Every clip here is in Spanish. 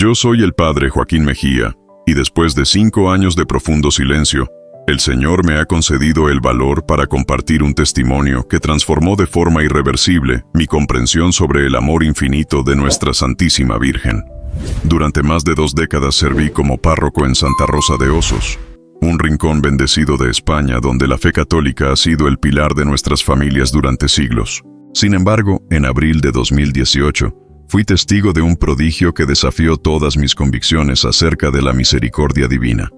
Yo soy el padre Joaquín Mejía, y después de 5 años de profundo silencio, el Señor me ha concedido el valor para compartir un testimonio que transformó de forma irreversible mi comprensión sobre el amor infinito de nuestra Santísima Virgen. Durante más de 2 décadas serví como párroco en Santa Rosa de Osos, un rincón bendecido de España donde la fe católica ha sido el pilar de nuestras familias durante siglos. Sin embargo, en abril de 2018, fui testigo de un prodigio que desafió todas mis convicciones acerca de la misericordia divina.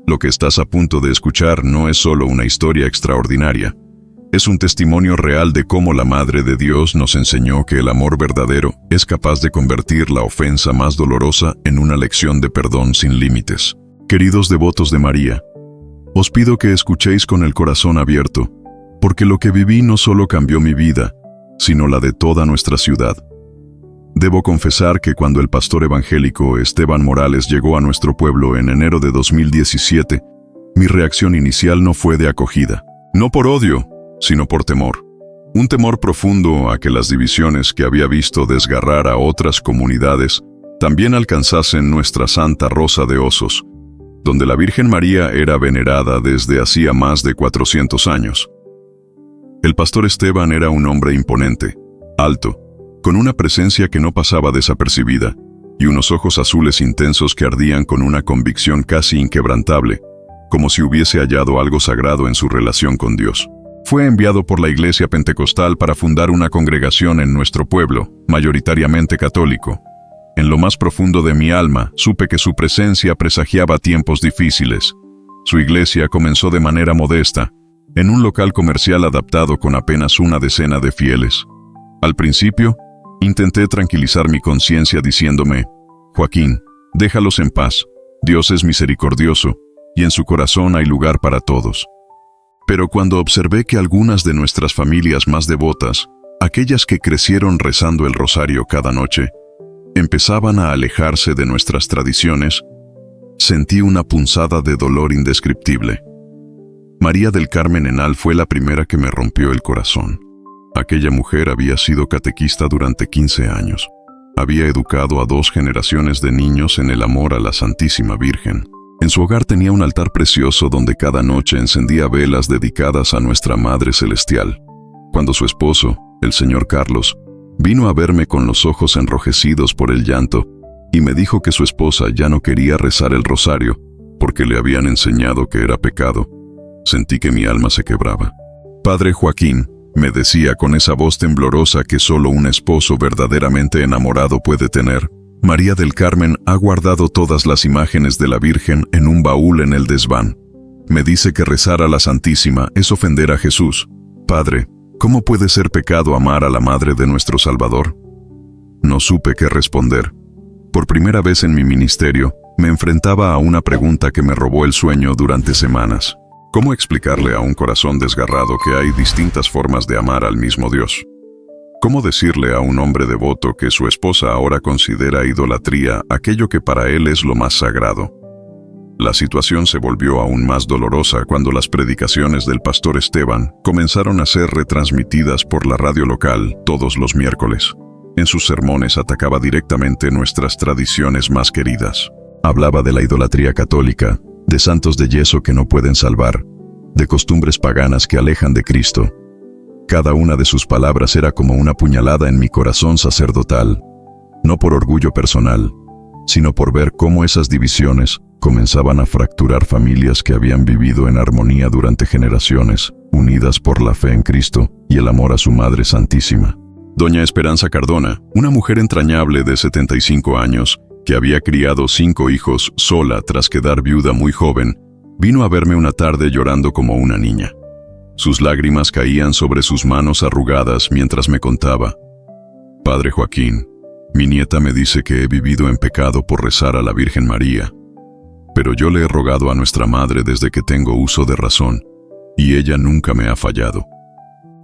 Lo que estás a punto de escuchar no es solo una historia extraordinaria. Es un testimonio real de cómo la Madre de Dios nos enseñó que el amor verdadero es capaz de convertir la ofensa más dolorosa en una lección de perdón sin límites. Queridos devotos de María, os pido que escuchéis con el corazón abierto, porque lo que viví no solo cambió mi vida, sino la de toda nuestra ciudad. Debo confesar que cuando el pastor evangélico Esteban Morales llegó a nuestro pueblo en enero de 2017, mi reacción inicial no fue de acogida. No por odio, sino por temor. Un temor profundo a que las divisiones que había visto desgarrar a otras comunidades también alcanzasen nuestra Santa Rosa de Osos, donde la Virgen María era venerada desde hacía más de 400 años. El pastor Esteban era un hombre imponente, alto, con una presencia que no pasaba desapercibida, y unos ojos azules intensos que ardían con una convicción casi inquebrantable, como si hubiese hallado algo sagrado en su relación con Dios. Fue enviado por la Iglesia Pentecostal para fundar una congregación en nuestro pueblo, mayoritariamente católico. En lo más profundo de mi alma, supe que su presencia presagiaba tiempos difíciles. Su iglesia comenzó de manera modesta, en un local comercial adaptado con apenas una decena de fieles. Al principio, intenté tranquilizar mi conciencia diciéndome: Joaquín, déjalos en paz, Dios es misericordioso, y en su corazón hay lugar para todos. Pero cuando observé que algunas de nuestras familias más devotas, aquellas que crecieron rezando el rosario cada noche, empezaban a alejarse de nuestras tradiciones, sentí una punzada de dolor indescriptible. María del Carmen Henao fue la primera que me rompió el corazón. Aquella mujer había sido catequista durante 15 años. Había educado a 2 generaciones de niños en el amor a la Santísima Virgen. En su hogar tenía un altar precioso donde cada noche encendía velas dedicadas a nuestra Madre Celestial. Cuando su esposo, el señor Carlos, vino a verme con los ojos enrojecidos por el llanto y me dijo que su esposa ya no quería rezar el rosario porque le habían enseñado que era pecado, sentí que mi alma se quebraba. Padre Joaquín, me decía con esa voz temblorosa que solo un esposo verdaderamente enamorado puede tener, María del Carmen ha guardado todas las imágenes de la Virgen en un baúl en el desván. Me dice que rezar a la Santísima es ofender a Jesús. Padre, ¿cómo puede ser pecado amar a la Madre de nuestro Salvador? No supe qué responder. Por primera vez en mi ministerio, me enfrentaba a una pregunta que me robó el sueño durante semanas. ¿Cómo explicarle a un corazón desgarrado que hay distintas formas de amar al mismo Dios? ¿Cómo decirle a un hombre devoto que su esposa ahora considera idolatría aquello que para él es lo más sagrado? La situación se volvió aún más dolorosa cuando las predicaciones del pastor Esteban comenzaron a ser retransmitidas por la radio local todos los miércoles. En sus sermones atacaba directamente nuestras tradiciones más queridas. Hablaba de la idolatría católica, de santos de yeso que no pueden salvar, de costumbres paganas que alejan de Cristo. Cada una de sus palabras era como una puñalada en mi corazón sacerdotal, no por orgullo personal, sino por ver cómo esas divisiones comenzaban a fracturar familias que habían vivido en armonía durante generaciones, unidas por la fe en Cristo y el amor a su Madre Santísima. Doña Esperanza Cardona, una mujer entrañable de 75 años, que había criado 5 hijos sola tras quedar viuda muy joven, vino a verme una tarde llorando como una niña. Sus lágrimas caían sobre sus manos arrugadas mientras me contaba: Padre Joaquín, mi nieta me dice que he vivido en pecado por rezar a la Virgen María, pero yo le he rogado a nuestra Madre desde que tengo uso de razón, y ella nunca me ha fallado.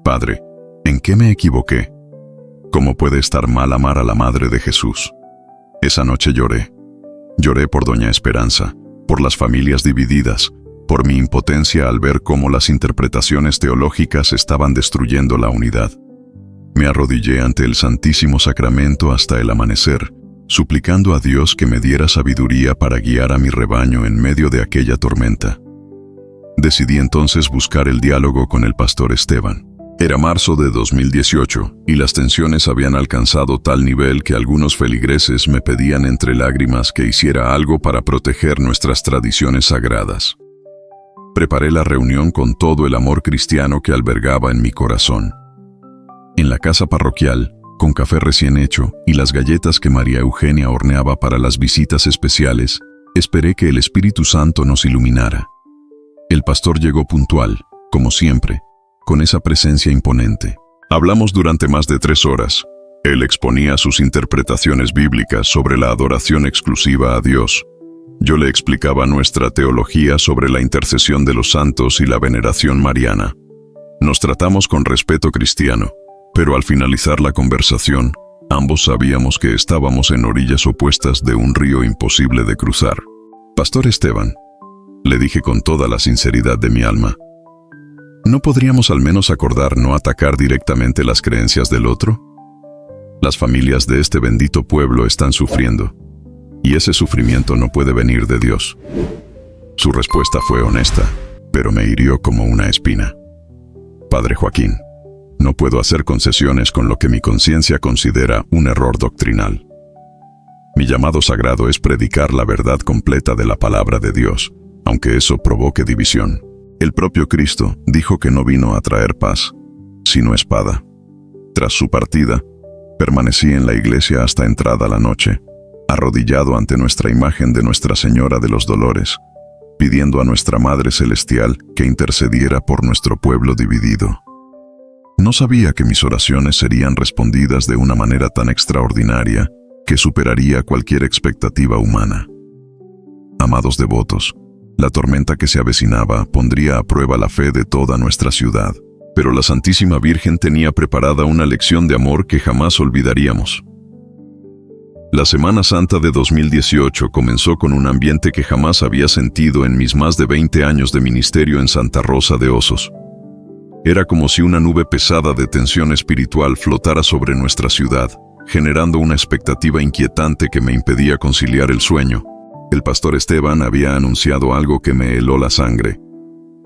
Padre, ¿en qué me equivoqué? ¿Cómo puede estar mal amar a la Madre de Jesús? Esa noche lloré. Lloré por doña Esperanza, por las familias divididas, por mi impotencia al ver cómo las interpretaciones teológicas estaban destruyendo la unidad. Me arrodillé ante el Santísimo Sacramento hasta el amanecer, suplicando a Dios que me diera sabiduría para guiar a mi rebaño en medio de aquella tormenta. Decidí entonces buscar el diálogo con el pastor Esteban. Era marzo de 2018 y las tensiones habían alcanzado tal nivel que algunos feligreses me pedían entre lágrimas que hiciera algo para proteger nuestras tradiciones sagradas. Preparé la reunión con todo el amor cristiano que albergaba en mi corazón. En la casa parroquial, con café recién hecho y las galletas que María Eugenia horneaba para las visitas especiales, esperé que el Espíritu Santo nos iluminara. El pastor llegó puntual, como siempre, con esa presencia imponente. Hablamos durante más de 3 horas. Él exponía sus interpretaciones bíblicas sobre la adoración exclusiva a Dios. Yo le explicaba nuestra teología sobre la intercesión de los santos y la veneración mariana. Nos tratamos con respeto cristiano, pero al finalizar la conversación, ambos sabíamos que estábamos en orillas opuestas de un río imposible de cruzar. Pastor Esteban, le dije con toda la sinceridad de mi alma, ¿no podríamos al menos acordar no atacar directamente las creencias del otro? Las familias de este bendito pueblo están sufriendo, y ese sufrimiento no puede venir de Dios. Su respuesta fue honesta, pero me hirió como una espina. Padre Joaquín, no puedo hacer concesiones con lo que mi conciencia considera un error doctrinal. Mi llamado sagrado es predicar la verdad completa de la palabra de Dios, aunque eso provoque división. El propio Cristo dijo que no vino a traer paz, sino espada. Tras su partida, permanecí en la iglesia hasta entrada la noche, arrodillado ante nuestra imagen de Nuestra Señora de los Dolores, pidiendo a nuestra Madre Celestial que intercediera por nuestro pueblo dividido. No sabía que mis oraciones serían respondidas de una manera tan extraordinaria que superaría cualquier expectativa humana. Amados devotos, la tormenta que se avecinaba pondría a prueba la fe de toda nuestra ciudad, pero la Santísima Virgen tenía preparada una lección de amor que jamás olvidaríamos. La Semana Santa de 2018 comenzó con un ambiente que jamás había sentido en mis más de 20 años de ministerio en Santa Rosa de Osos. Era como si una nube pesada de tensión espiritual flotara sobre nuestra ciudad, generando una expectativa inquietante que me impedía conciliar el sueño. El pastor Esteban había anunciado algo que me heló la sangre.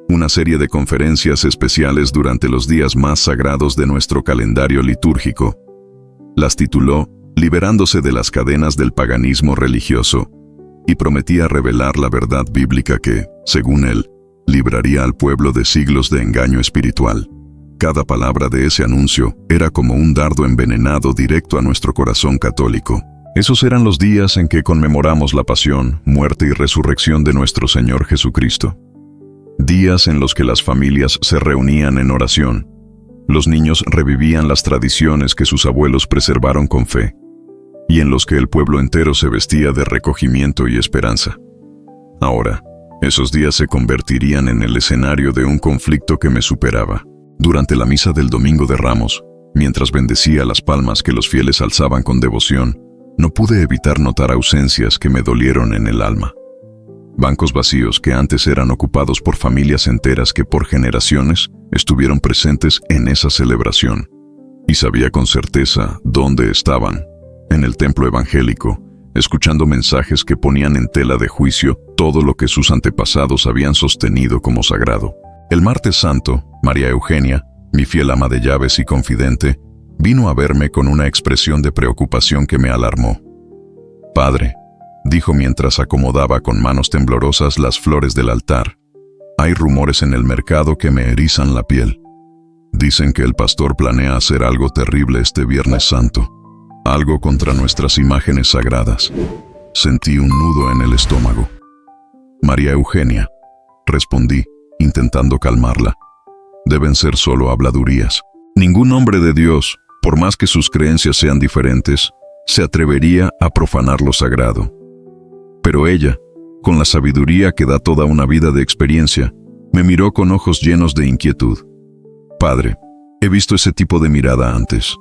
Una serie de conferencias especiales durante los días más sagrados de nuestro calendario litúrgico. Las tituló Liberándose de las cadenas del paganismo religioso, y prometía revelar la verdad bíblica que, según él, libraría al pueblo de siglos de engaño espiritual. Cada palabra de ese anuncio era como un dardo envenenado directo a nuestro corazón católico. Esos eran los días en que conmemoramos la pasión, muerte y resurrección de nuestro Señor Jesucristo. Días en los que las familias se reunían en oración. Los niños revivían las tradiciones que sus abuelos preservaron con fe, y en los que el pueblo entero se vestía de recogimiento y esperanza. Ahora, esos días se convertirían en el escenario de un conflicto que me superaba. Durante la misa del Domingo de Ramos, mientras bendecía las palmas que los fieles alzaban con devoción, no pude evitar notar ausencias que me dolieron en el alma. Bancos vacíos que antes eran ocupados por familias enteras que por generaciones estuvieron presentes en esa celebración. Y sabía con certeza dónde estaban, en el templo evangélico, escuchando mensajes que ponían en tela de juicio todo lo que sus antepasados habían sostenido como sagrado. El martes santo, María Eugenia, mi fiel ama de llaves y confidente, vino a verme con una expresión de preocupación que me alarmó. «Padre», dijo mientras acomodaba con manos temblorosas las flores del altar, «hay rumores en el mercado que me erizan la piel. Dicen que el pastor planea hacer algo terrible este Viernes Santo, algo contra nuestras imágenes sagradas». Sentí un nudo en el estómago. «María Eugenia», respondí, intentando calmarla, «deben ser solo habladurías. Ningún hombre de Dios, por más que sus creencias sean diferentes, se atrevería a profanar lo sagrado». Pero ella, con la sabiduría que da toda una vida de experiencia, me miró con ojos llenos de inquietud. «Padre, he visto ese tipo de mirada antes.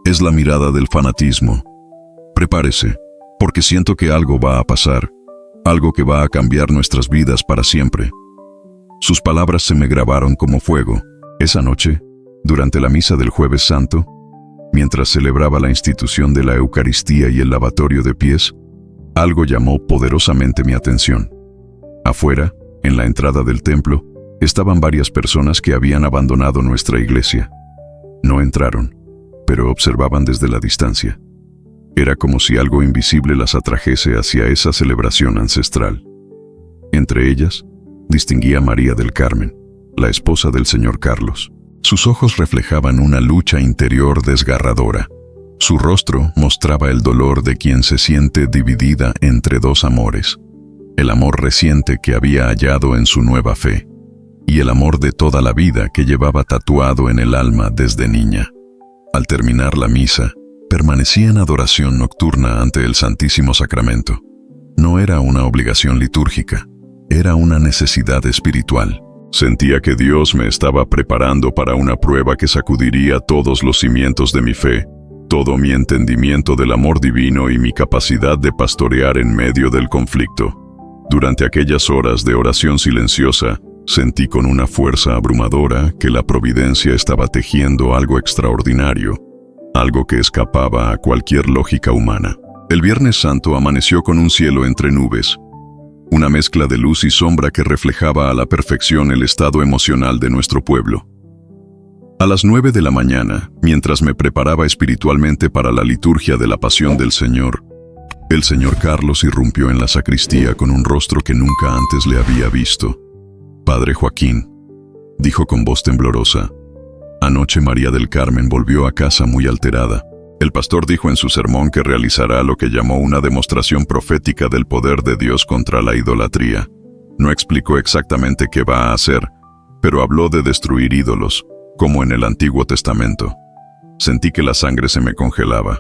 Es la mirada del fanatismo. Prepárese, porque siento que algo va a pasar, algo que va a cambiar nuestras vidas para siempre». Sus palabras se me grabaron como fuego. Esa noche, durante la misa del Jueves Santo, mientras celebraba la institución de la Eucaristía y el lavatorio de pies, algo llamó poderosamente mi atención. Afuera, en la entrada del templo, estaban varias personas que habían abandonado nuestra iglesia. No entraron, pero observaban desde la distancia. Era como si algo invisible las atrajese hacia esa celebración ancestral. Entre ellas, distinguía a María del Carmen, la esposa del señor Carlos. Sus ojos reflejaban una lucha interior desgarradora. Su rostro mostraba el dolor de quien se siente dividida entre dos amores: el amor reciente que había hallado en su nueva fe, y el amor de toda la vida que llevaba tatuado en el alma desde niña. Al terminar la misa, permanecía en adoración nocturna ante el Santísimo Sacramento. No era una obligación litúrgica, era una necesidad espiritual. Sentía que Dios me estaba preparando para una prueba que sacudiría todos los cimientos de mi fe, todo mi entendimiento del amor divino y mi capacidad de pastorear en medio del conflicto. Durante aquellas horas de oración silenciosa, sentí con una fuerza abrumadora que la providencia estaba tejiendo algo extraordinario, algo que escapaba a cualquier lógica humana. El Viernes Santo amaneció con un cielo entre nubes, una mezcla de luz y sombra que reflejaba a la perfección el estado emocional de nuestro pueblo. A las 9 de la mañana, mientras me preparaba espiritualmente para la liturgia de la Pasión del Señor, el señor Carlos irrumpió en la sacristía con un rostro que nunca antes le había visto. «Padre Joaquín», dijo con voz temblorosa, «anoche María del Carmen volvió a casa muy alterada. El pastor dijo en su sermón que realizará lo que llamó una demostración profética del poder de Dios contra la idolatría. No explicó exactamente qué va a hacer, pero habló de destruir ídolos, como en el Antiguo Testamento. Sentí que la sangre se me congelaba.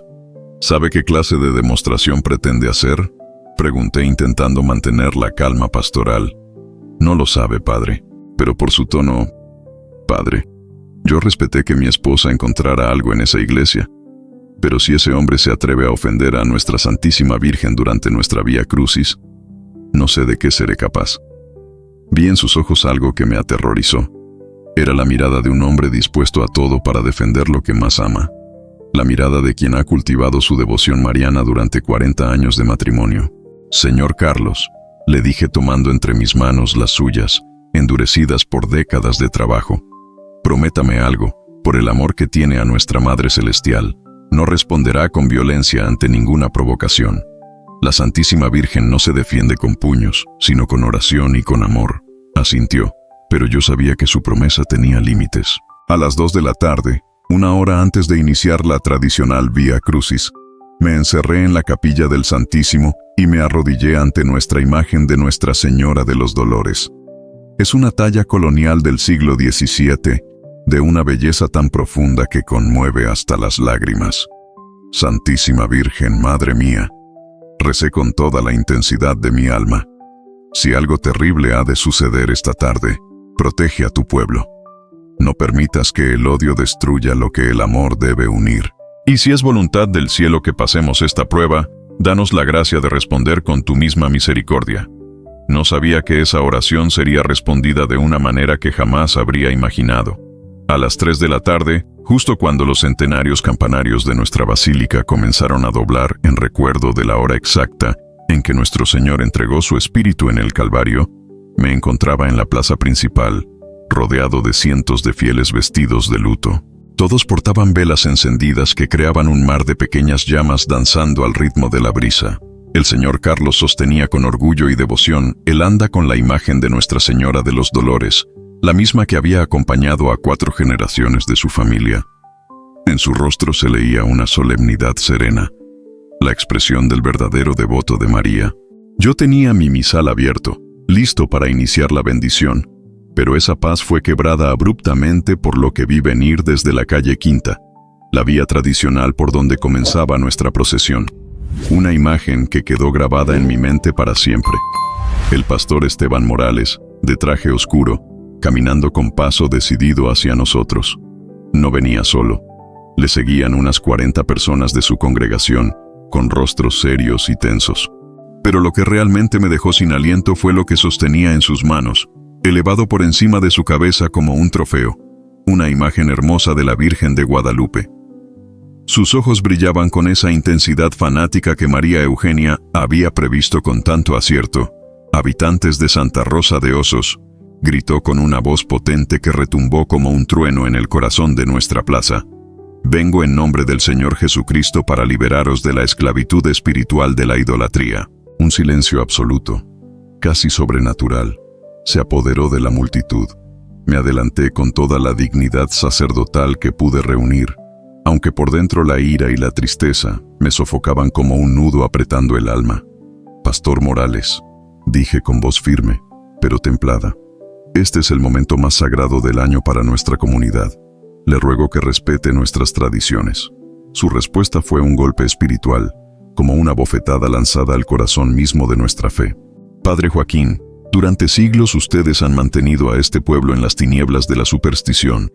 ¿Sabe qué clase de demostración pretende hacer?», pregunté intentando mantener la calma pastoral. «No lo sabe, padre, pero por su tono...». «Padre, yo respeté que mi esposa encontrara algo en esa iglesia. Pero si ese hombre se atreve a ofender a nuestra Santísima Virgen durante nuestra Vía Crucis, no sé de qué seré capaz». Vi en sus ojos algo que me aterrorizó. Era la mirada de un hombre dispuesto a todo para defender lo que más ama. La mirada de quien ha cultivado su devoción mariana durante 40 años de matrimonio. «Señor Carlos», le dije tomando entre mis manos las suyas, endurecidas por décadas de trabajo, «prométame algo, por el amor que tiene a nuestra Madre Celestial. No responderá con violencia ante ninguna provocación. La Santísima Virgen no se defiende con puños, sino con oración y con amor». Asintió, pero yo sabía que su promesa tenía límites. A las 2 de la tarde, una hora antes de iniciar la tradicional Vía Crucis, me encerré en la capilla del Santísimo y me arrodillé ante nuestra imagen de Nuestra Señora de los Dolores. Es una talla colonial del siglo XVII, de una belleza tan profunda que conmueve hasta las lágrimas. «Santísima Virgen, Madre mía», recé con toda la intensidad de mi alma, «si algo terrible ha de suceder esta tarde, protege a tu pueblo. No permitas que el odio destruya lo que el amor debe unir. Y si es voluntad del cielo que pasemos esta prueba, danos la gracia de responder con tu misma misericordia». No sabía que esa oración sería respondida de una manera que jamás habría imaginado. A las 3 de la tarde, justo cuando los centenarios campanarios de nuestra basílica comenzaron a doblar en recuerdo de la hora exacta en que nuestro Señor entregó su espíritu en el Calvario, me encontraba en la plaza principal, rodeado de cientos de fieles vestidos de luto. Todos portaban velas encendidas que creaban un mar de pequeñas llamas danzando al ritmo de la brisa. El señor Carlos sostenía con orgullo y devoción el anda con la imagen de Nuestra Señora de los Dolores, la misma que había acompañado a 4 generaciones de su familia. En su rostro se leía una solemnidad serena, la expresión del verdadero devoto de María. Yo tenía mi misal abierto, listo para iniciar la bendición, pero esa paz fue quebrada abruptamente por lo que vi venir desde la calle Quinta, la vía tradicional por donde comenzaba nuestra procesión. Una imagen que quedó grabada en mi mente para siempre. El pastor Esteban Morales, de traje oscuro, caminando con paso decidido hacia nosotros. No venía solo. Le seguían unas 40 personas de su congregación, con rostros serios y tensos. Pero lo que realmente me dejó sin aliento fue lo que sostenía en sus manos, elevado por encima de su cabeza como un trofeo, una imagen hermosa de la Virgen de Guadalupe. Sus ojos brillaban con esa intensidad fanática que María Eugenia había previsto con tanto acierto. «Habitantes de Santa Rosa de Osos», gritó con una voz potente que retumbó como un trueno en el corazón de nuestra plaza. «Vengo en nombre del Señor Jesucristo para liberaros de la esclavitud espiritual de la idolatría». Un silencio absoluto, casi sobrenatural, se apoderó de la multitud. Me adelanté con toda la dignidad sacerdotal que pude reunir, aunque por dentro la ira y la tristeza me sofocaban como un nudo apretando el alma. «Pastor Morales», dije con voz firme, pero templada, «este es el momento más sagrado del año para nuestra comunidad. Le ruego que respete nuestras tradiciones». Su respuesta fue un golpe espiritual, como una bofetada lanzada al corazón mismo de nuestra fe. «Padre Joaquín, durante siglos ustedes han mantenido a este pueblo en las tinieblas de la superstición,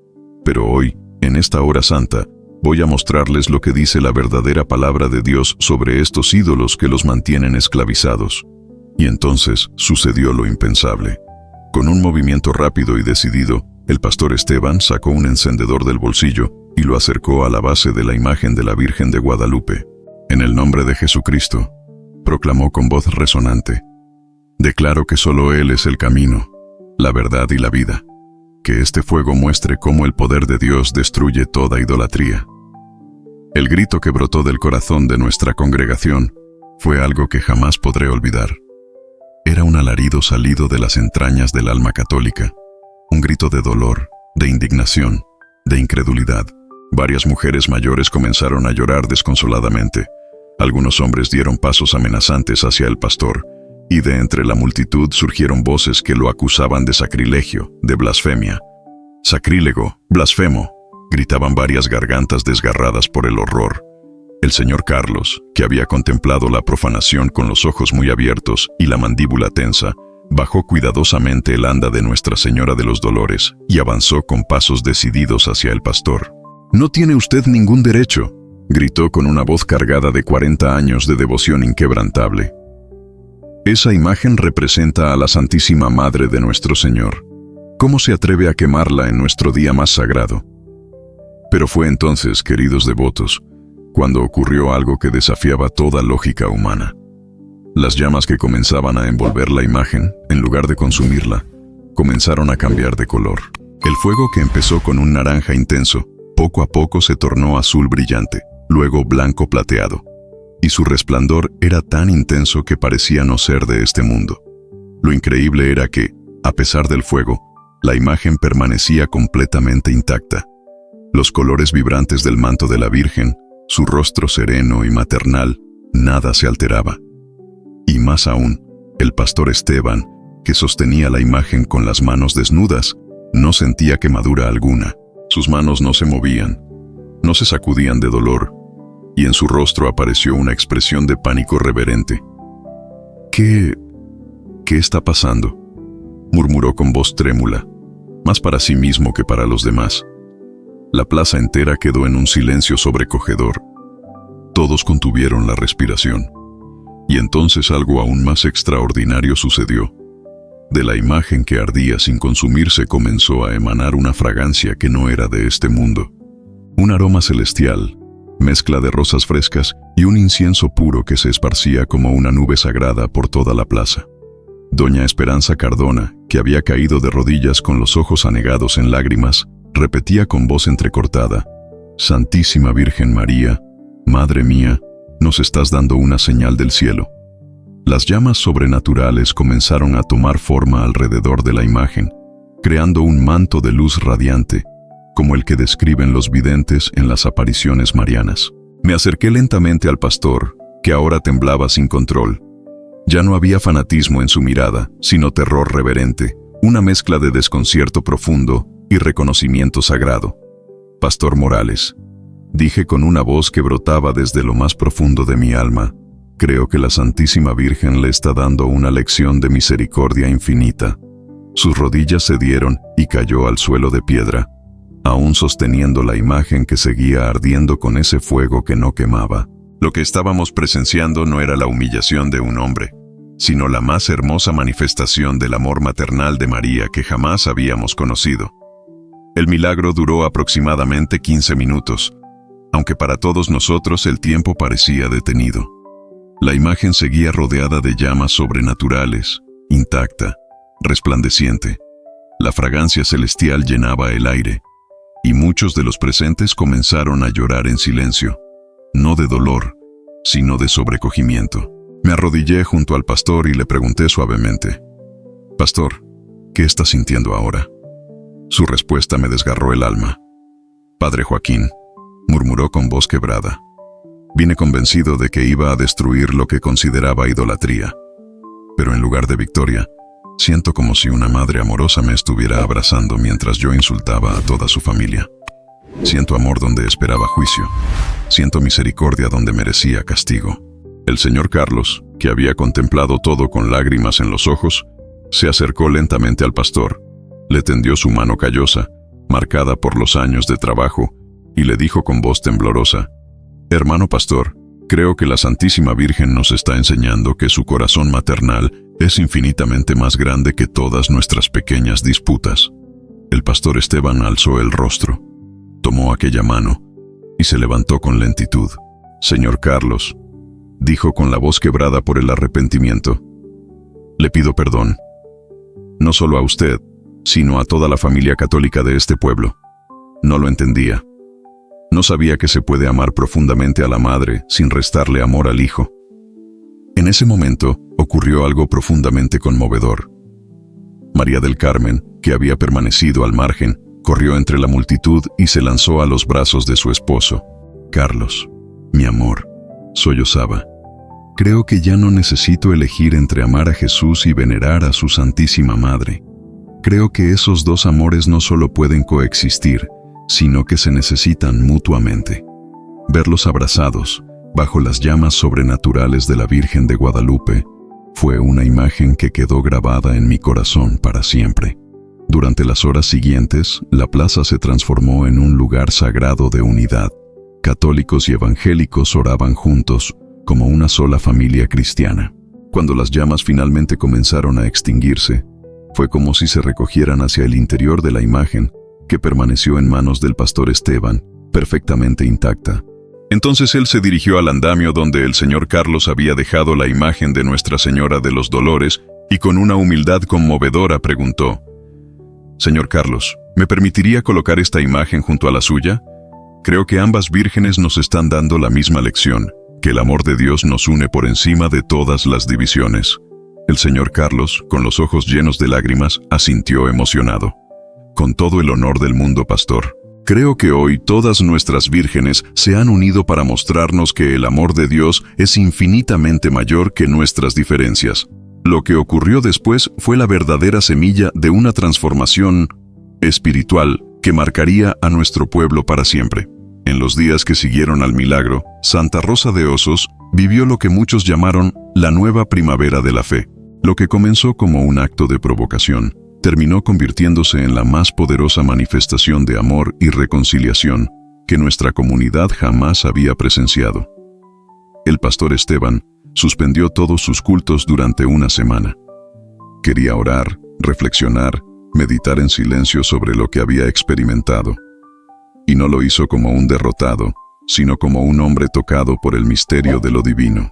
pero hoy, en esta hora santa, voy a mostrarles lo que dice la verdadera palabra de Dios sobre estos ídolos que los mantienen esclavizados». Y entonces sucedió lo impensable. Con un movimiento rápido y decidido, el pastor Esteban sacó un encendedor del bolsillo y lo acercó a la base de la imagen de la Virgen de Guadalupe. «En el nombre de Jesucristo», proclamó con voz resonante, «declaro que solo Él es el camino, la verdad y la vida. Que este fuego muestre cómo el poder de Dios destruye toda idolatría». El grito que brotó del corazón de nuestra congregación fue algo que jamás podré olvidar. Era un alarido salido de las entrañas del alma católica, un grito de dolor, de indignación, de incredulidad. Varias mujeres mayores comenzaron a llorar desconsoladamente. Algunos hombres dieron pasos amenazantes hacia el pastor, y de entre la multitud surgieron voces que lo acusaban de sacrilegio, de blasfemia. «Sacrílego, blasfemo», gritaban varias gargantas desgarradas por el horror. El señor Carlos, que había contemplado la profanación con los ojos muy abiertos y la mandíbula tensa, bajó cuidadosamente el anda de Nuestra Señora de los Dolores y avanzó con pasos decididos hacia el pastor. «No tiene usted ningún derecho», gritó con una voz cargada de 40 años de devoción inquebrantable. «Esa imagen representa a la Santísima Madre de nuestro Señor. ¿Cómo se atreve a quemarla en nuestro día más sagrado?». Pero fue entonces, queridos devotos, cuando ocurrió algo que desafiaba toda lógica humana. Las llamas que comenzaban a envolver la imagen, en lugar de consumirla, comenzaron a cambiar de color. El fuego, que empezó con un naranja intenso, poco a poco se tornó azul brillante, luego blanco plateado, y su resplandor era tan intenso que parecía no ser de este mundo. Lo increíble era que, a pesar del fuego, la imagen permanecía completamente intacta. Los colores vibrantes del manto de la Virgen, su rostro sereno y maternal, nada se alteraba. Y más aún, el pastor Esteban, que sostenía la imagen con las manos desnudas, no sentía quemadura alguna. Sus manos no se movían, no se sacudían de dolor, y en su rostro apareció una expresión de pánico reverente. ¿Qué está pasando?», murmuró con voz trémula, más para sí mismo que para los demás. La plaza entera quedó en un silencio sobrecogedor. Todos contuvieron la respiración. Y entonces algo aún más extraordinario sucedió. De la imagen que ardía sin consumirse comenzó a emanar una fragancia que no era de este mundo. Un aroma celestial, mezcla de rosas frescas y un incienso puro que se esparcía como una nube sagrada por toda la plaza. Doña Esperanza Cardona, que había caído de rodillas con los ojos anegados en lágrimas, repetía con voz entrecortada: «Santísima Virgen María, Madre mía, nos estás dando una señal del cielo». Las llamas sobrenaturales comenzaron a tomar forma alrededor de la imagen, creando un manto de luz radiante, como el que describen los videntes en las apariciones marianas. Me acerqué lentamente al pastor, que ahora temblaba sin control. Ya no había fanatismo en su mirada, sino terror reverente, una mezcla de desconcierto profundo y reconocimiento sagrado. «Pastor Morales», dije con una voz que brotaba desde lo más profundo de mi alma, «creo que la Santísima Virgen le está dando una lección de misericordia infinita». Sus rodillas cedieron y cayó al suelo de piedra, aún sosteniendo la imagen que seguía ardiendo con ese fuego que no quemaba. Lo que estábamos presenciando no era la humillación de un hombre, sino la más hermosa manifestación del amor maternal de María que jamás habíamos conocido. El milagro duró aproximadamente 15 minutos. aunque para todos nosotros el tiempo parecía detenido. La imagen seguía rodeada de llamas sobrenaturales, intacta, resplandeciente. La fragancia celestial llenaba el aire, y muchos de los presentes comenzaron a llorar en silencio, no de dolor, sino de sobrecogimiento. Me arrodillé junto al pastor y le pregunté suavemente: «Pastor, ¿qué está sintiendo ahora?». Su respuesta me desgarró el alma. «Padre Joaquín», murmuró con voz quebrada, «vine convencido de que iba a destruir lo que consideraba idolatría. Pero en lugar de victoria, siento como si una madre amorosa me estuviera abrazando mientras yo insultaba a toda su familia. Siento amor donde esperaba juicio. Siento misericordia donde merecía castigo». El señor Carlos, que había contemplado todo con lágrimas en los ojos, se acercó lentamente al pastor, le tendió su mano callosa, marcada por los años de trabajo, y le dijo con voz temblorosa: «Hermano pastor, creo que la Santísima Virgen nos está enseñando que su corazón maternal es infinitamente más grande que todas nuestras pequeñas disputas». El pastor Esteban alzó el rostro, tomó aquella mano y se levantó con lentitud. «Señor Carlos», dijo con la voz quebrada por el arrepentimiento, «le pido perdón, no solo a usted, sino a toda la familia católica de este pueblo. No lo entendía. No sabía que se puede amar profundamente a la madre sin restarle amor al hijo». En ese momento ocurrió algo profundamente conmovedor. María del Carmen, que había permanecido al margen, corrió entre la multitud y se lanzó a los brazos de su esposo. «Carlos, mi amor», sollozaba, «creo que ya no necesito elegir entre amar a Jesús y venerar a su Santísima Madre. Creo que esos dos amores no solo pueden coexistir, sino que se necesitan mutuamente». Verlos abrazados, bajo las llamas sobrenaturales de la Virgen de Guadalupe, fue una imagen que quedó grabada en mi corazón para siempre. Durante las horas siguientes, la plaza se transformó en un lugar sagrado de unidad. Católicos y evangélicos oraban juntos, como una sola familia cristiana. Cuando las llamas finalmente comenzaron a extinguirse, fue como si se recogieran hacia el interior de la imagen, que permaneció en manos del pastor Esteban, perfectamente intacta. Entonces él se dirigió al andamio donde el señor Carlos había dejado la imagen de Nuestra Señora de los Dolores y con una humildad conmovedora preguntó: «Señor Carlos, ¿me permitiría colocar esta imagen junto a la suya? Creo que ambas vírgenes nos están dando la misma lección, que el amor de Dios nos une por encima de todas las divisiones». El señor Carlos, con los ojos llenos de lágrimas, asintió emocionado. «Con todo el honor del mundo, pastor, creo que hoy todas nuestras vírgenes se han unido para mostrarnos que el amor de Dios es infinitamente mayor que nuestras diferencias. Lo que ocurrió después fue la verdadera semilla de una transformación espiritual que marcaría a nuestro pueblo para siempre». En los días que siguieron al milagro, Santa Rosa de Osos vivió lo que muchos llamaron la nueva primavera de la fe. Lo que comenzó como un acto de provocación, terminó convirtiéndose en la más poderosa manifestación de amor y reconciliación que nuestra comunidad jamás había presenciado. El pastor Esteban suspendió todos sus cultos durante una semana. Quería orar, reflexionar, meditar en silencio sobre lo que había experimentado. Y no lo hizo como un derrotado, sino como un hombre tocado por el misterio de lo divino.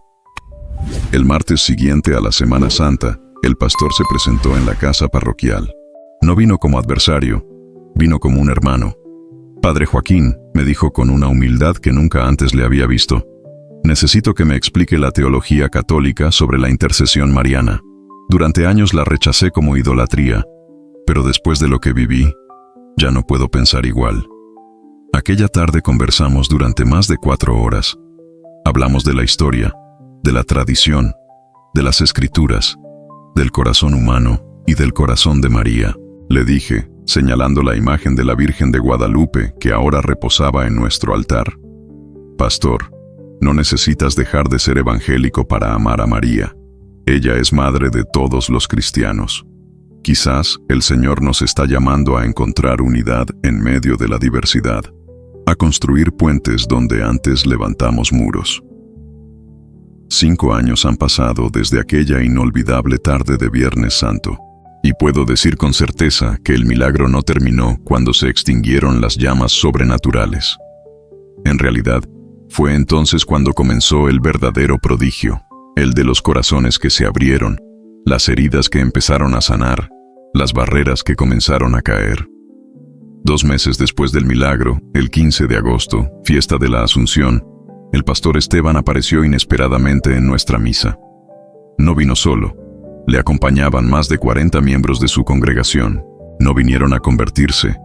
El martes siguiente a la Semana Santa, el pastor se presentó en la casa parroquial. No vino como adversario, vino como un hermano. «Padre Joaquín», me dijo con una humildad que nunca antes le había visto, «necesito que me explique la teología católica sobre la intercesión mariana. Durante años la rechacé como idolatría, pero después de lo que viví, ya no puedo pensar igual». Aquella tarde conversamos durante más de 4 horas. Hablamos de la historia, de la tradición, de las escrituras, del corazón humano y del corazón de María. Le dije, señalando la imagen de la Virgen de Guadalupe que ahora reposaba en nuestro altar: «Pastor, no necesitas dejar de ser evangélico para amar a María. Ella es madre de todos los cristianos. Quizás el Señor nos está llamando a encontrar unidad en medio de la diversidad, a construir puentes donde antes levantamos muros». 5 años han pasado desde aquella inolvidable tarde de Viernes Santo, y puedo decir con certeza que el milagro no terminó cuando se extinguieron las llamas sobrenaturales. En realidad, fue entonces cuando comenzó el verdadero prodigio, el de los corazones que se abrieron, las heridas que empezaron a sanar, las barreras que comenzaron a caer. 2 meses después del milagro, el 15 de agosto, fiesta de la Asunción, el pastor Esteban apareció inesperadamente en nuestra misa. No vino solo, le acompañaban más de 40 miembros de su congregación. No vinieron a convertirse,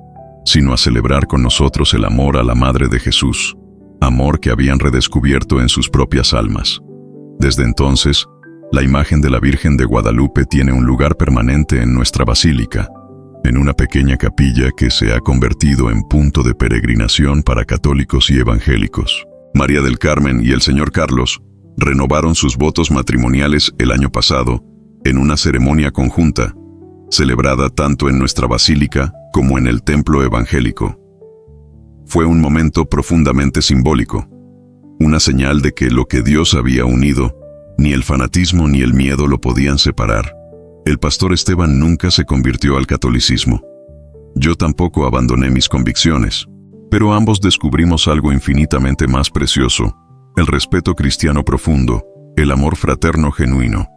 sino a celebrar con nosotros el amor a la Madre de Jesús, amor que habían redescubierto en sus propias almas. Desde entonces, la imagen de la Virgen de Guadalupe tiene un lugar permanente en nuestra basílica, en una pequeña capilla que se ha convertido en punto de peregrinación para católicos y evangélicos. María del Carmen y el señor Carlos renovaron sus votos matrimoniales el año pasado en una ceremonia conjunta, celebrada tanto en nuestra basílica como en el templo evangélico. Fue un momento profundamente simbólico, una señal de que lo que Dios había unido, ni el fanatismo ni el miedo lo podían separar. El pastor Esteban nunca se convirtió al catolicismo. Yo tampoco abandoné mis convicciones, pero ambos descubrimos algo infinitamente más precioso: el respeto cristiano profundo, el amor fraterno genuino.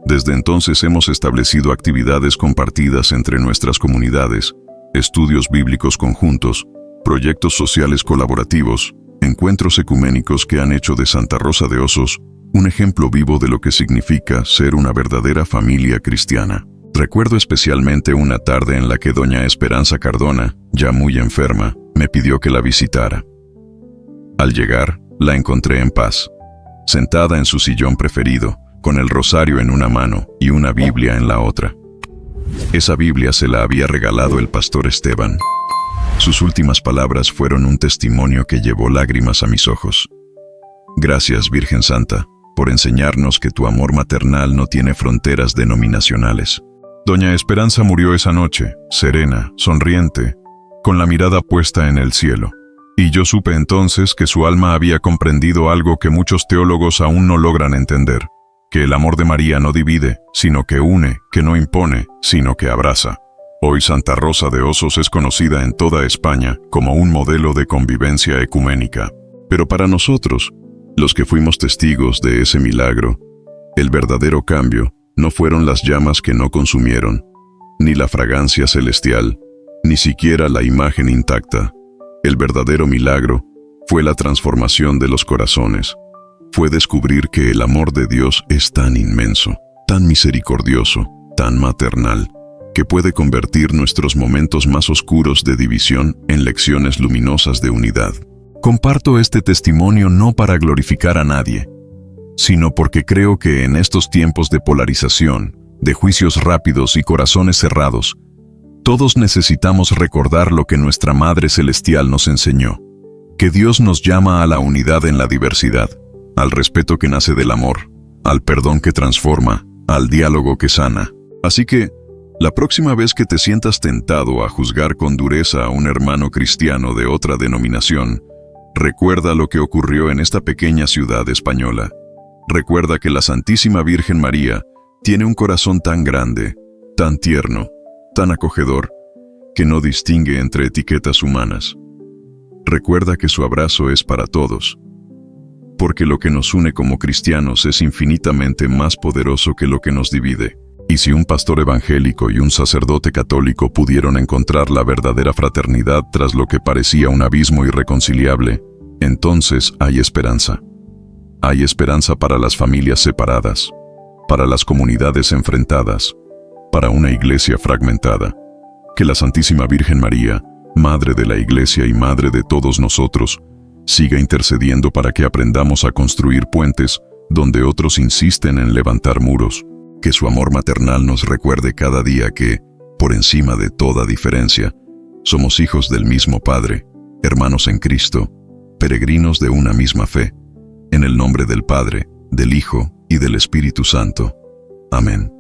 Desde entonces hemos establecido actividades compartidas entre nuestras comunidades, estudios bíblicos conjuntos, proyectos sociales colaborativos, encuentros ecuménicos que han hecho de Santa Rosa de Osos un ejemplo vivo de lo que significa ser una verdadera familia cristiana. Recuerdo especialmente una tarde en la que doña Esperanza Cardona, ya muy enferma, me pidió que la visitara. Al llegar, la encontré en paz, sentada en su sillón preferido, con el rosario en una mano y una Biblia en la otra. Esa Biblia se la había regalado el pastor Esteban. Sus últimas palabras fueron un testimonio que llevó lágrimas a mis ojos. Gracias, Virgen Santa, por enseñarnos que tu amor maternal no tiene fronteras denominacionales. Doña Esperanza murió esa noche, serena, sonriente, con la mirada puesta en el cielo. Y yo supe entonces que su alma había comprendido algo que muchos teólogos aún no logran entender: que el amor de María no divide, sino que une, que no impone, sino que abraza. Hoy Santa Rosa de Osos es conocida en toda España como un modelo de convivencia ecuménica. Pero para nosotros, los que fuimos testigos de ese milagro, el verdadero cambio no fueron las llamas que no consumieron, ni la fragancia celestial, ni siquiera la imagen intacta. El verdadero milagro fue la transformación de los corazones. Fue descubrir que el amor de Dios es tan inmenso, tan misericordioso, tan maternal, que puede convertir nuestros momentos más oscuros de división en lecciones luminosas de unidad. Comparto este testimonio no para glorificar a nadie, sino porque creo que en estos tiempos de polarización, de juicios rápidos y corazones cerrados, todos necesitamos recordar lo que nuestra Madre Celestial nos enseñó: que Dios nos llama a la unidad en la diversidad, al respeto que nace del amor, al perdón que transforma, al diálogo que sana. Así que, la próxima vez que te sientas tentado a juzgar con dureza a un hermano cristiano de otra denominación, recuerda lo que ocurrió en esta pequeña ciudad española. Recuerda que la Santísima Virgen María tiene un corazón tan grande, tan tierno, tan acogedor, que no distingue entre etiquetas humanas. Recuerda que su abrazo es para todos, porque lo que nos une como cristianos es infinitamente más poderoso que lo que nos divide. Y si un pastor evangélico y un sacerdote católico pudieron encontrar la verdadera fraternidad tras lo que parecía un abismo irreconciliable, entonces hay esperanza. Hay esperanza para las familias separadas, para las comunidades enfrentadas, para una iglesia fragmentada. Que la Santísima Virgen María, Madre de la Iglesia y Madre de todos nosotros, siga intercediendo para que aprendamos a construir puentes donde otros insisten en levantar muros. Que su amor maternal nos recuerde cada día que, por encima de toda diferencia, somos hijos del mismo Padre, hermanos en Cristo, peregrinos de una misma fe. En el nombre del Padre, del Hijo y del Espíritu Santo. Amén.